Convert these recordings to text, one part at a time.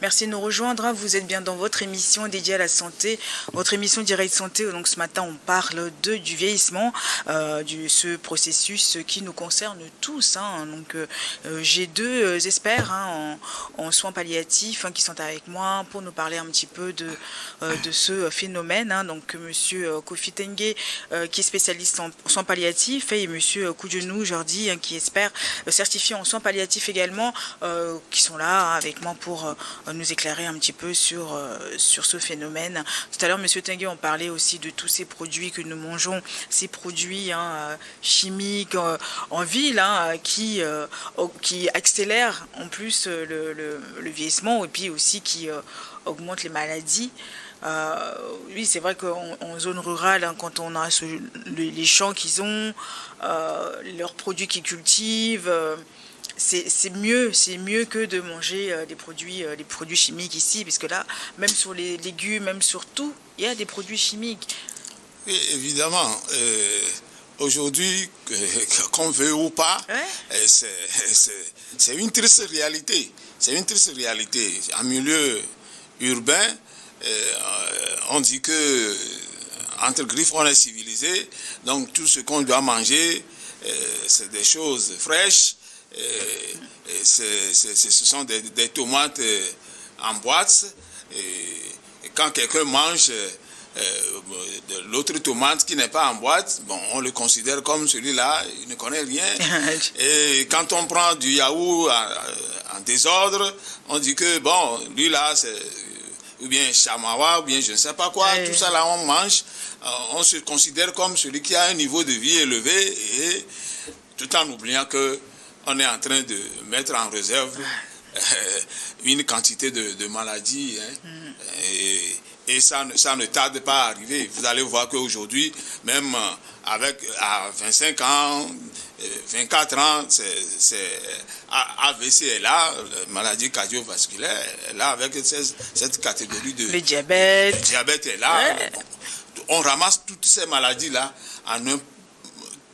Merci de nous rejoindre. Vous êtes bien dans votre émission dédiée à la santé, votre émission Direct Santé. Donc ce matin, on parle du vieillissement, ce processus qui nous concerne tous. Donc j'ai deux experts en soins palliatifs qui sont avec moi pour nous parler un petit peu de ce phénomène. Donc Monsieur Kofi Tengue, qui est spécialiste en soins palliatifs, et Monsieur Koudjounou Jordi, qui est expert certifié en soins palliatifs également, qui sont là avec moi pour nous éclairer un petit peu sur ce phénomène. Tout à l'heure, Monsieur Tengue, on parlait aussi de tous ces produits que nous mangeons, ces produits chimiques en ville qui accélèrent en plus le vieillissement et puis aussi qui augmentent les maladies. Oui, c'est vrai qu'en zone rurale, quand on a les champs qu'ils ont, leurs produits qu'ils cultivent, c'est mieux que de manger des produits chimiques ici, parce que là, même sur les légumes, même sur tout, il y a des produits chimiques. Oui, évidemment. Aujourd'hui, qu'on veut ou pas, ouais. C'est une triste réalité. C'est une triste réalité. En milieu urbain, on dit que entre griffes, on est civilisé. Donc tout ce qu'on doit manger, c'est des choses fraîches. Ce sont des tomates en boîte. Et quand quelqu'un mange de l'autre tomate qui n'est pas en boîte, bon, on le considère comme celui-là, il ne connaît rien. Et quand on prend du yaourt en désordre, on dit que bon, lui là, c'est ou bien chamawa, ou bien je ne sais pas quoi, tout ça là on mange, on se considère comme celui qui a un niveau de vie élevé, et tout en oubliant que on est en train de mettre en réserve une quantité de maladies, et ça ne tarde pas à arriver. Vous allez voir qu'aujourd'hui, même à 25 ans, 24 ans, AVC est là, maladie cardiovasculaire est là, avec cette catégorie de... Le diabète. Le diabète est là. Ouais. On ramasse toutes ces maladies-là en un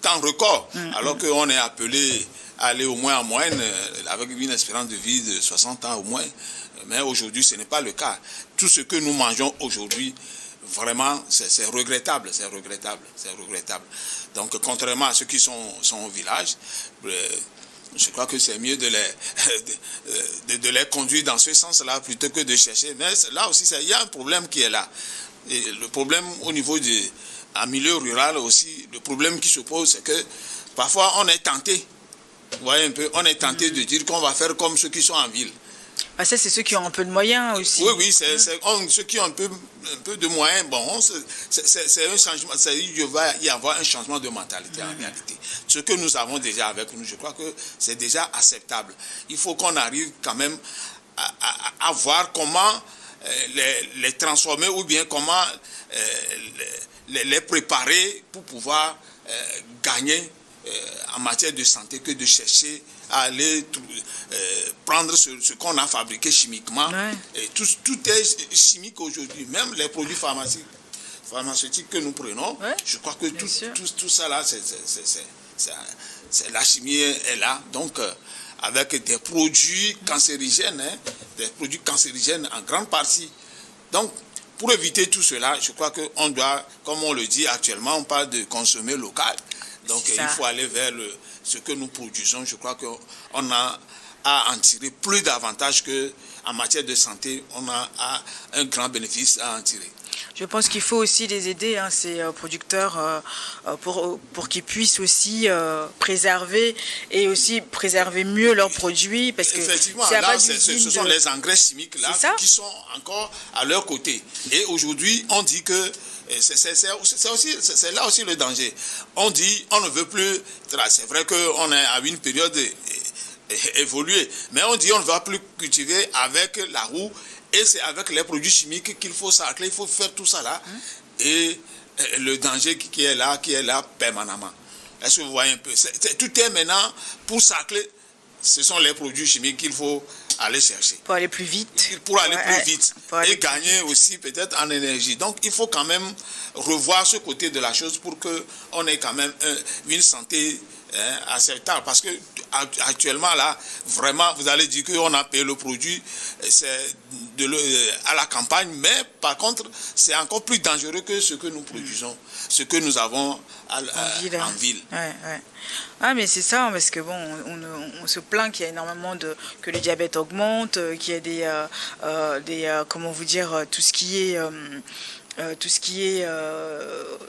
temps record, alors qu'on est appelé à aller au moins en moyenne avec une espérance de vie de 60 ans au moins. Mais aujourd'hui, ce n'est pas le cas. Tout ce que nous mangeons aujourd'hui, vraiment, c'est regrettable, c'est regrettable, c'est regrettable. Donc, contrairement à ceux qui sont au village, je crois que c'est mieux de les conduire dans ce sens-là plutôt que de chercher. Mais là aussi, il y a un problème qui est là. Et le problème au niveau en milieu rural aussi, le problème qui se pose, c'est que parfois on est tenté, vous voyez un peu, on est tenté de dire qu'on va faire comme ceux qui sont en ville. Ah, ça, c'est ceux qui ont un peu de moyens aussi. Oui, c'est ceux qui ont un peu de moyens. Bon, c'est un changement. Il va y avoir un changement de mentalité en réalité. Ce que nous avons déjà avec nous, je crois que c'est déjà acceptable. Il faut qu'on arrive quand même à voir comment les transformer ou bien comment les préparer pour pouvoir gagner en matière de santé que de chercher à aller prendre ce qu'on a fabriqué chimiquement. Ouais. Et tout est chimique aujourd'hui, même les produits pharmaceutiques que nous prenons. Ouais. Je crois que tout ça là, la chimie est là. Donc, avec des produits cancérigènes, des produits cancérigènes en grande partie. Donc, pour éviter tout cela, je crois qu'on doit, comme on le dit actuellement, on parle de consommer local. Donc, il faut aller vers ce que nous produisons. Je crois qu'on a à en tirer plus d'avantages qu'en matière de santé, on a un grand bénéfice à en tirer. Je pense qu'il faut aussi les aider, ces producteurs, pour qu'ils puissent aussi préserver et aussi préserver mieux leurs produits. Parce que effectivement, là, ce sont les engrais chimiques là, qui sont encore à leur côté. Et aujourd'hui, on dit que c'est là aussi le danger. On dit on ne veut plus. C'est vrai qu'on est à une période évoluée, mais on dit on ne va plus cultiver avec la roue. Et c'est avec les produits chimiques qu'il faut sacler, il faut faire tout ça là. Et le danger qui est là permanemment. Est-ce que vous voyez un peu? Tout est maintenant pour sacler. Ce sont les produits chimiques qu'il faut aller chercher. Pour aller plus vite. Pour aller plus vite. Et gagner aussi peut-être en énergie. Donc il faut quand même revoir ce côté de la chose pour qu'on ait quand même une santé acceptable. Parce que actuellement, là, vraiment, vous allez dire qu'on a payé le produit à la campagne, mais par contre, c'est encore plus dangereux que ce que nous produisons, ce que nous avons en ville. Ouais. Ah, mais c'est ça, parce que bon, on se plaint qu'il y a énormément que le diabète augmente, qu'il y a comment vous dire, tout ce qui est...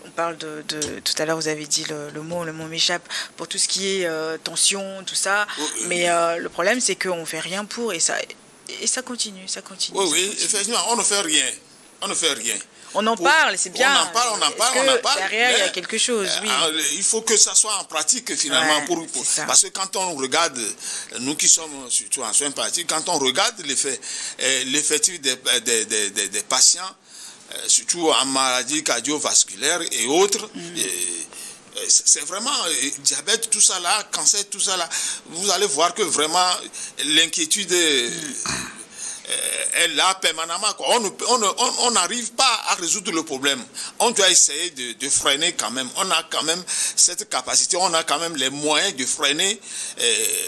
on parle tout à l'heure vous avez dit le mot m'échappe, pour tout ce qui est tension, tout ça, mais le problème c'est qu'on fait rien pour, et ça continue. Oui, effectivement, on ne fait rien. On en parle, c'est bien. On en parle. Derrière, il y a quelque chose, oui. Il faut que ça soit en pratique, finalement. Parce que quand on regarde, nous qui sommes surtout en soins palliatifs, quand on regarde l'effectif des patients, surtout en maladie cardiovasculaire et autres, c'est vraiment diabète, tout ça là, cancer, tout ça là. Vous allez voir que vraiment l'inquiétude est là permanemment, quoi. On n'arrive pas à résoudre le problème. On doit essayer de freiner quand même. On a quand même cette capacité, on a quand même les moyens de freiner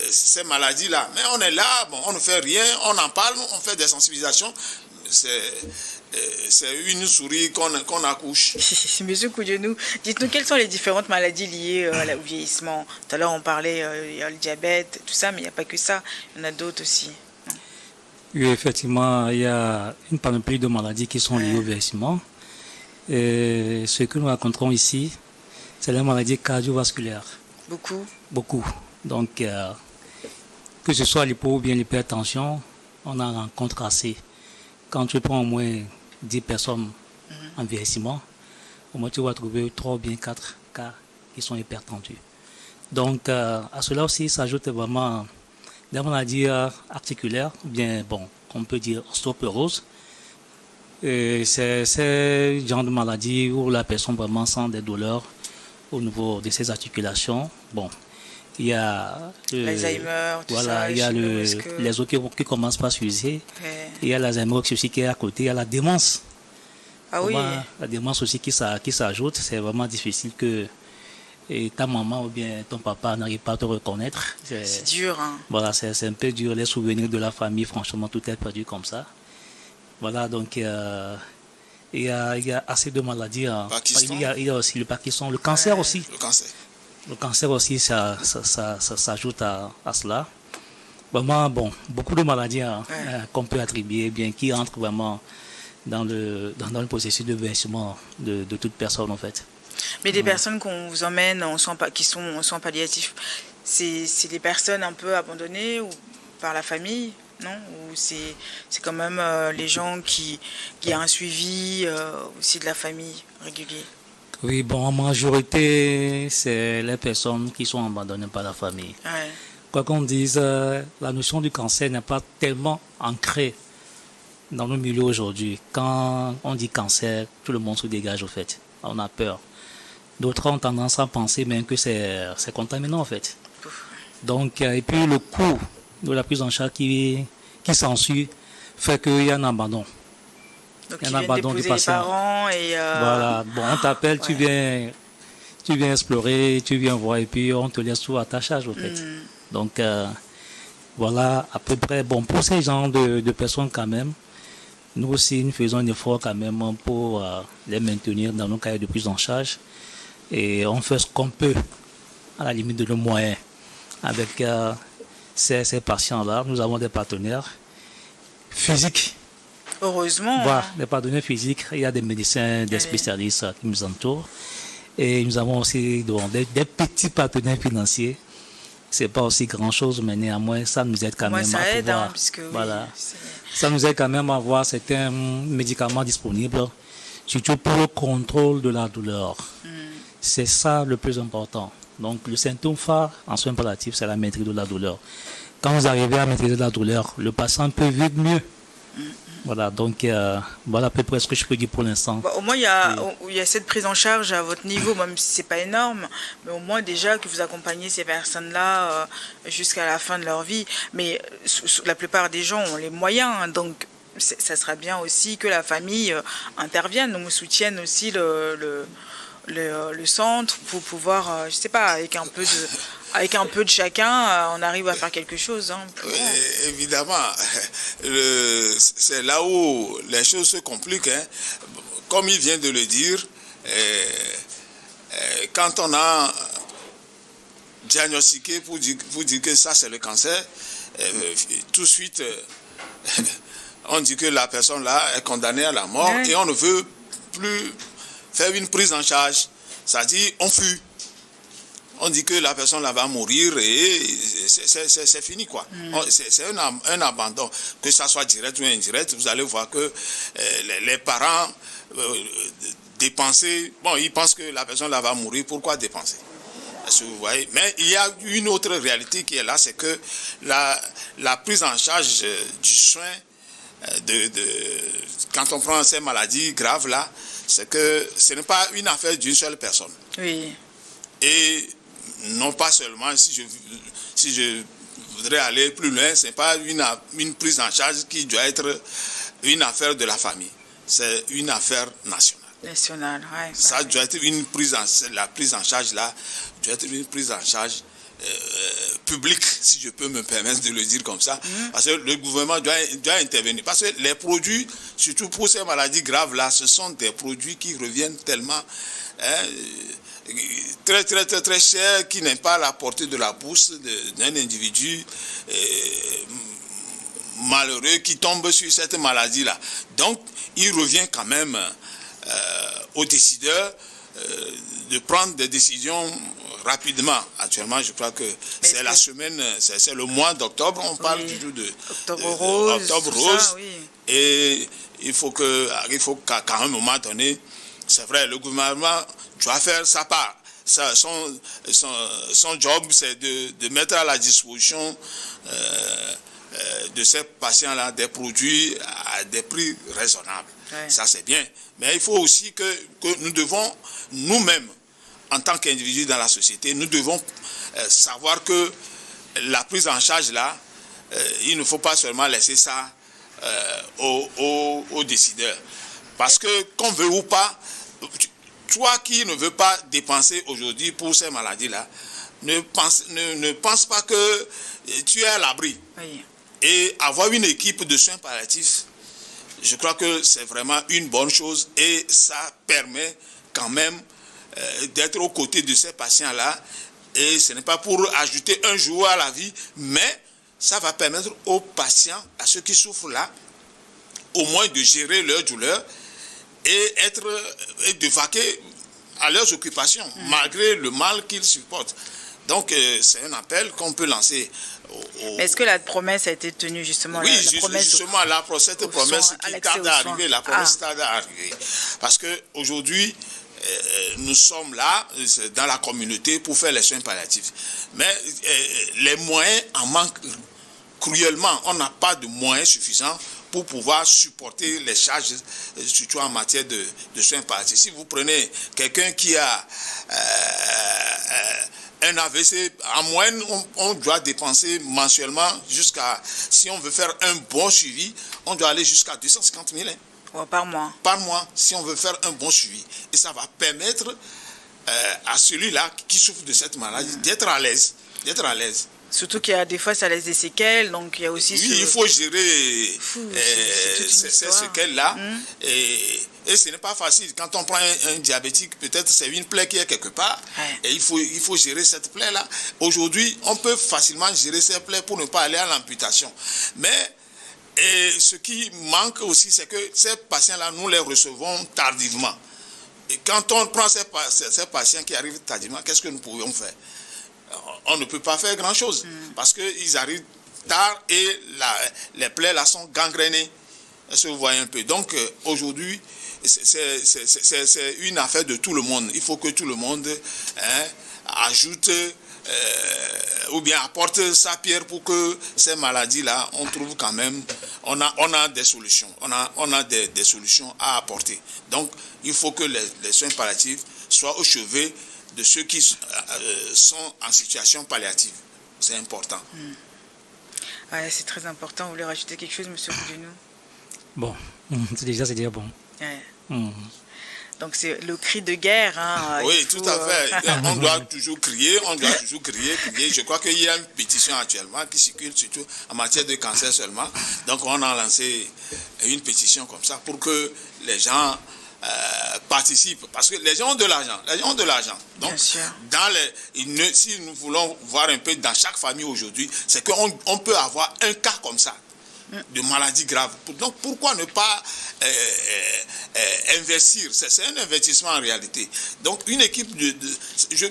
ces maladies-là. Mais on est là, bon, on ne fait rien, on en parle, on fait des sensibilisations. C'est une souris qu'on accouche. Monsieur Koudionou, dites-nous quelles sont les différentes maladies liées au vieillissement. Tout à l'heure on parlait, il y a le diabète, tout ça, mais il n'y a pas que ça, il y en a d'autres aussi. Oui, effectivement, il y a une panoplie de maladies qui sont liées au vieillissement. Et ce que nous rencontrons ici, c'est les maladies cardiovasculaires. Beaucoup. Donc, que ce soit l'hypo ou bien l'hypertension, on en rencontre assez. Quand tu prends au moins 10 personnes en vieillissement, au moins tu vas trouver 3 ou bien 4 cas qui sont hypertendus. Donc, à cela aussi s'ajoute vraiment des maladies articulaires, bien, bon, on peut dire ostéoporose. C'est ce genre de maladie où la personne vraiment sent des douleurs au niveau de ses articulations. Bon, il y a l'Alzheimer, voilà, il y a les os qui commencent par s'user. Il y a l'Alzheimer aussi qui est à côté. Il y a la démence. La démence aussi qui s'ajoute. C'est vraiment difficile que ta maman ou bien ton papa n'arrive pas à te reconnaître. C'est dur. Hein. Voilà, c'est un peu dur. Les souvenirs de la famille, franchement, tout est perdu comme ça. Voilà, donc il y a assez de maladies. Il y a aussi le Parkinson, le cancer aussi. Le cancer aussi, ça s'ajoute à cela. Vraiment, bon, beaucoup de maladies qu'on peut attribuer, bien, qui entrent vraiment dans le processus de vieillissement de toute personne, en fait. Mais des personnes qu'on vous emmène qui sont en soins palliatifs, c'est des personnes un peu abandonnées ou par la famille, non? Ou c'est quand même les gens qui ont un suivi aussi de la famille régulier? Oui, bon, en majorité, c'est les personnes qui sont abandonnées par la famille. Quoi qu'on dise, la notion du cancer n'est pas tellement ancrée dans nos milieux aujourd'hui. Quand on dit cancer, tout le monde se dégage, au fait. On a peur. D'autres ont tendance à penser même que c'est contaminant, en fait. Donc, et puis le coût de la prise en charge qui s'ensuit fait qu'il y a un abandon. Donc, il y a un abandon du patient. Voilà, bon, on t'appelle, tu viens explorer, tu viens voir, et puis on te laisse tout à ta charge, en fait. Donc, voilà, à peu près, bon, pour ces genres de personnes quand même, nous aussi, nous faisons un effort quand même pour les maintenir dans nos cahiers de prise en charge. Et on fait ce qu'on peut, à la limite de nos moyens. Avec ces patients-là, nous avons des partenaires physiques. Heureusement. Voilà, des partenaires physiques. Il y a des médecins, des spécialistes qui nous entourent. Et nous avons aussi des petits partenaires financiers. Ce n'est pas aussi grand-chose, mais néanmoins, ça nous aide quand même ça à aide, pouvoir... puisque, voilà. Ça nous aide quand même à avoir certains médicaments disponibles, surtout pour le contrôle de la douleur. C'est ça le plus important. Donc, le symptôme phare en soins palliatifs, c'est la maîtrise de la douleur. Quand vous arrivez à maîtriser la douleur, le patient peut vivre mieux. Voilà, donc voilà à peu près ce que je peux dire pour l'instant. Au moins, il y a cette prise en charge à votre niveau, même si ce n'est pas énorme, mais au moins déjà que vous accompagnez ces personnes-là jusqu'à la fin de leur vie. Mais la plupart des gens ont les moyens, hein, donc ça sera bien aussi que la famille intervienne, nous soutienne aussi le centre pour pouvoir, je sais pas, avec un peu Avec un peu de chacun, on arrive à faire quelque chose. Hein, évidemment, c'est là où les choses se compliquent. Hein. Comme il vient de le dire, quand on a diagnostiqué pour dire que ça c'est le cancer, tout de suite on dit que la personne là est condamnée à la mort et on ne veut plus faire une prise en charge. C'est-à-dire on fuit. On dit que la personne là va mourir et c'est fini quoi. C'est un abandon, que ça soit direct ou indirect. Vous allez voir que les parents dépenser, bon, ils pensent que la personne là va mourir, pourquoi dépenser? Est-ce que vous voyez? Mais il y a une autre réalité qui est là, c'est que la prise en charge du soin quand on prend ces maladies graves là, c'est que ce n'est pas une affaire d'une seule personne. Oui. Et non pas seulement, si je voudrais aller plus loin, ce n'est pas une prise en charge qui doit être une affaire de la famille. C'est une affaire nationale. Nationale, ouais. Ça doit être la prise en charge là, doit être une prise en charge publique, si je peux me permettre de le dire comme ça, parce que le gouvernement doit intervenir. Parce que les produits, surtout pour ces maladies graves là, ce sont des produits qui reviennent tellement très très très très chers, qui n'est pas à la portée de la bourse d'un individu malheureux qui tombe sur cette maladie là. Donc il revient quand même aux décideurs de prendre des décisions rapidement. Actuellement, je crois que c'est la semaine, c'est le mois d'octobre, on parle du tout de Octobre Rose. Ça, oui. Et il faut qu'à un moment donné, c'est vrai, le gouvernement doit faire sa part. Son job, c'est de mettre à la disposition de ces patients-là des produits à des prix raisonnables. Ouais. Ça, c'est bien. Mais il faut aussi que nous devons, nous-mêmes, en tant qu'individus dans la société, nous devons savoir que la prise en charge, là, il ne faut pas seulement laisser ça aux décideurs. Parce que, qu'on veut ou pas, toi qui ne veux pas dépenser aujourd'hui pour ces maladies-là, ne pense pas que tu es à l'abri. Oui. Et avoir une équipe de soins palliatifs, je crois que c'est vraiment une bonne chose et ça permet quand même d'être aux côtés de ces patients-là. Et ce n'est pas pour ajouter un jour à la vie, mais ça va permettre aux patients, à ceux qui souffrent là, au moins de gérer leur douleur et de vaquer à leurs occupations, malgré le mal qu'ils supportent. Donc, c'est un appel qu'on peut lancer. Est-ce que la promesse a été tenue, justement? Oui, cette promesse qui tarde à arriver, la promesse tarde à arriver. Parce qu'aujourd'hui, nous sommes là, dans la communauté, pour faire les soins palliatifs. Mais les moyens en manquent cruellement. On n'a pas de moyens suffisants pour pouvoir supporter les charges, surtout en matière de soins palliatifs. Si vous prenez quelqu'un qui a un AVC, en moyenne, on doit dépenser mensuellement si on veut faire un bon suivi, on doit aller jusqu'à 250 000 par mois. Par mois, si on veut faire un bon suivi. Et ça va permettre à celui-là qui souffre de cette maladie d'être à l'aise. Surtout qu'il y a des fois, ça laisse des séquelles, donc il y a aussi... Oui, il faut gérer ces séquelles-là. Et ce n'est pas facile. Quand on prend un diabétique, peut-être c'est une plaie qui est quelque part, et il faut gérer cette plaie-là. Aujourd'hui, on peut facilement gérer ces plaies pour ne pas aller à l'amputation. Mais ce qui manque aussi, c'est que ces patients-là, nous les recevons tardivement. Et quand on prend ces patients qui arrivent tardivement, qu'est-ce que nous pourrions faire? On ne peut pas faire grand-chose parce qu'ils arrivent tard et les plaies là sont gangrénées. Est-ce que vous voyez un peu? Donc aujourd'hui, c'est une affaire de tout le monde. Il faut que tout le monde ajoute ou bien apporte sa pierre pour que ces maladies-là, on trouve quand même, on a des solutions. On a des solutions à apporter. Donc il faut que les soins palliatifs soient au chevet de ceux qui sont en situation palliative. C'est important. Ouais, c'est très important. Vous voulez rajouter quelque chose, M. Boudjenou? Bon, c'est déjà bon. Ouais. Donc c'est le cri de guerre. Hein, oui, tout à fait. On doit toujours crier, crier. Je crois qu'il y a une pétition actuellement qui circule surtout en matière de cancer seulement. Donc on a lancé une pétition comme ça pour que les gens participent. Parce que les gens ont de l'argent. Donc, si nous voulons voir un peu dans chaque famille aujourd'hui, c'est qu'on peut avoir un cas comme ça, de maladie grave. Donc pourquoi ne pas investir? C'est un investissement en réalité. Donc une équipe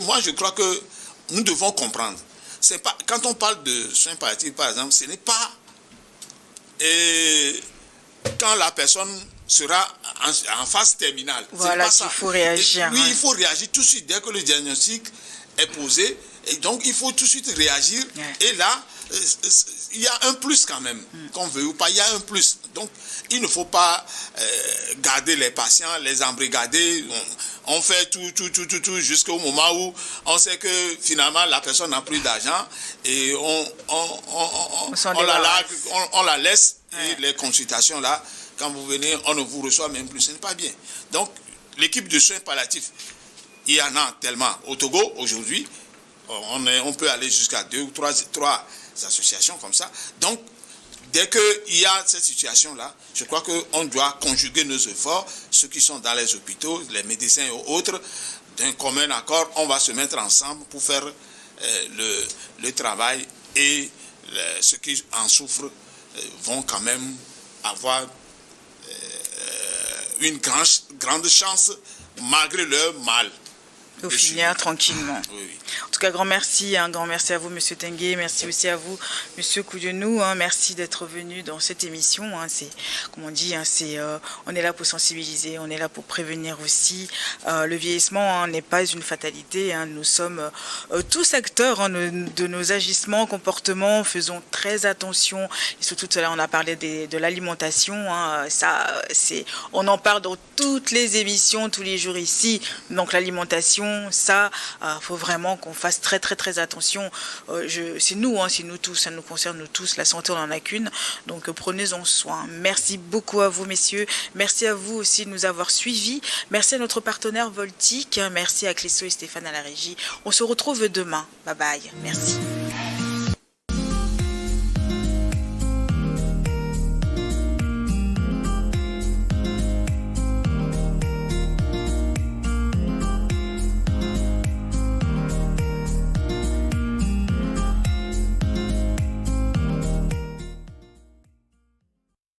moi je crois que nous devons comprendre. C'est pas, quand on parle de soins palliatifs par exemple, ce n'est pas quand la personne sera en phase terminale. Voilà, il faut réagir. Oui, il faut réagir tout de suite dès que le diagnostic est posé. Et donc il faut tout de suite réagir. Et là, il y a un plus quand même, qu'on veut ou pas, il y a un plus. Donc, il ne faut pas garder les patients, les embrigader. On fait tout jusqu'au moment où on sait que finalement la personne n'a plus d'argent et on la laisse. Et les consultations là, quand vous venez, on ne vous reçoit même plus. Ce n'est pas bien. Donc, l'équipe de soins palliatifs, il y en a tellement. Au Togo, aujourd'hui, on peut aller jusqu'à 2 ou 3 associations comme ça. Donc, dès qu'il y a cette situation-là, je crois qu'on doit conjuguer nos efforts, ceux qui sont dans les hôpitaux, les médecins et autres, d'un commun accord, on va se mettre ensemble pour faire le travail et ceux qui en souffrent vont quand même avoir une grande chance malgré leur mal. Au finir tranquillement. Oui. En tout cas, grand merci à vous, Monsieur Tengue. Merci aussi à vous, Monsieur Koudionou. Merci d'être venu dans cette émission. C'est, comme on dit, on est là pour sensibiliser, on est là pour prévenir aussi. Le vieillissement n'est pas une fatalité. Nous sommes tous acteurs de nos agissements, comportements. Faisons très attention. Et surtout, on a parlé de l'alimentation. On en parle dans toutes les émissions, tous les jours ici. Donc l'alimentation, ça, faut vraiment qu'on fasse très très très attention. C'est nous tous, ça nous concerne nous tous. La santé, on n'en a qu'une. Donc prenez-en soin. Merci beaucoup à vous, messieurs. Merci à vous aussi de nous avoir suivis. Merci à notre partenaire Voltic. Merci à Clésso et Stéphane à la régie. On se retrouve demain. Bye bye. Merci.